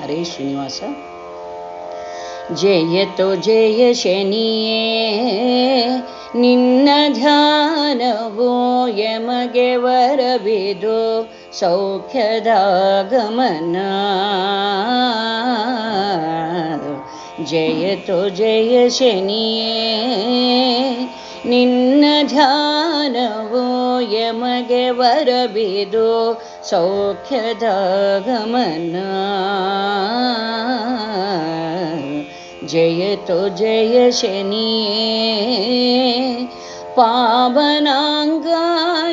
ಹರೇ ಶ್ರೀನಿವಾಸ. ಜಯತೋ ಜಯ ಶನಿಯೇ ನಿನ್ನ ಧ್ಯಾನವೋ ಯಮಗೆ ವರವಿದು ಸೌಖ್ಯದ ಗಮನ. ಜಯತೋ ಜಯ ಶನಿಯೇ ನಿನ್ನ ಧ್ಯಾನವೋ ಯಮಗೆ ವರಬಿದು ಸೌಖ್ಯದ ಗಮನ. ಜಯತೋ ಜಯ ಶನಿಯೇ ಪಾವನಾಂಗ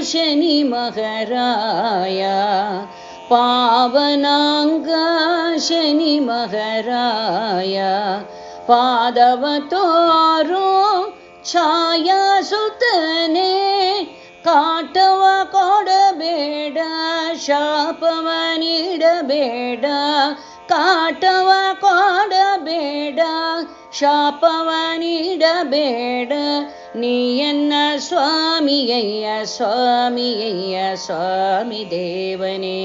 ಶನಿ ಮಹಾರಾಯ. ಪಾವನಾಂಗ ಶನಿ ಮಹಾರಾಯ ಪಾದವ ತೋರು ಛಾಯಾ ಸುತನೆ. ಕಾಟವ ಕೊಡಬೇಡ ಶಾಪವ ನೀಡಬೇಡ. ಕಾಟವ ಕೊಡಬೇಡ ಶಾಪವ ನೀಡಬೇಡ. ನೀಯನ್ನ ಸ್ವಾಮಿಯಯ್ಯ ಸ್ವಾಮಿಯಯ್ಯ ಸ್ವಾಮಿ ದೇವನೇ.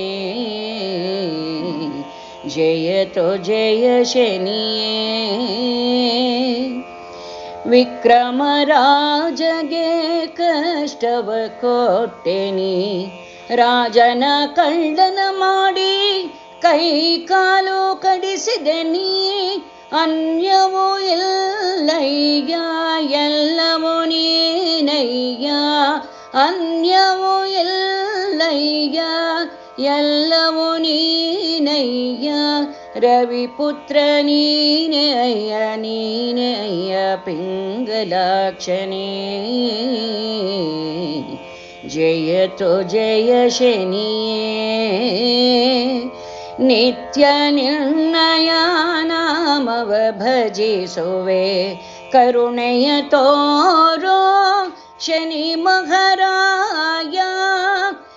ಜಯತೋ ಜಯ ಶನಿಯೇ ವಿಕ್ರಮರಾಜಗೆ ಕಷ್ಟವ ಕೊಟ್ಟೆನಿ. ರಾಜನ ಕಳ್ಳನ ಮಾಡಿ ಕೈ ಕಾಲು ಕಡಿಸಿದೆನಿ. ಅನ್ಯವೂ ಇಲ್ಲಯ್ಯ ಎಲ್ಲವೂ ನೀನಯ್ಯ. ಅನ್ಯವೂ ಇಲ್ಲಯ್ಯ ಎಲ್ಲವೂ ನೀನಯ್ಯ. ರವಿಪುತ್ರ ನೀನೆ ಅಯ್ಯ ನೀನೆ ಅಯ್ಯ ಪಿಂಗಲಾಕ್ಷನೇ. ಜಯತೋ ಜಯ ಶನಿಯೇ ನಿತ್ಯ ನಿರ್ಣಯ ನಾಮವ ಭಜಿಸುವೆ. ಕರುಣೆಯ ತೋರೋ ಶನಿ ಮಹಾರಾಯ.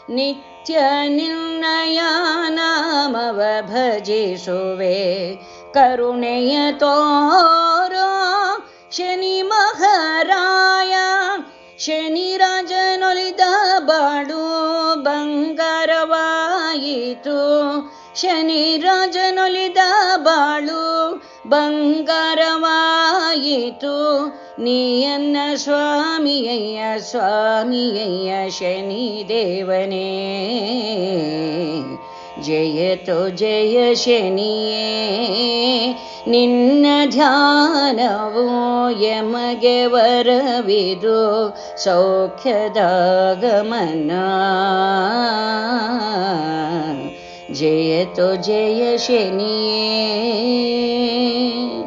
ನಿತ್ಯ ನಿರ್ಣಯ ನಾಮವ ಭಜಿಸುವೆ. ಕರುಣೆಯ ತೋರೋ ಶನಿ ಮಹಾರಾಯ. ಶನಿ ರಾಜನೊಲಿದ ಬಾಳು ಬಂಗಾರವಾಯಿತು. ಶನಿ ರಾಜನೊಲಿದ ಬಾಳು ಬಂಗಾರವಾಯಿತು. ನೀಯನ್ನ ಸ್ವಾಮಿಯಯ್ಯ ಸ್ವಾಮಿಯಯ್ಯ ಶನಿ ದೇವನೇ. ಜಯತೋ ಜಯ ಶನಿಯೇ ನಿನ್ನ ಧ್ಯಾನವೋ ಯಮಗೆ ವರವಿದು ಸೌಖ್ಯದ ಗಮನ. ಜಯತೋ ಜಯ ಶನಿಯೇ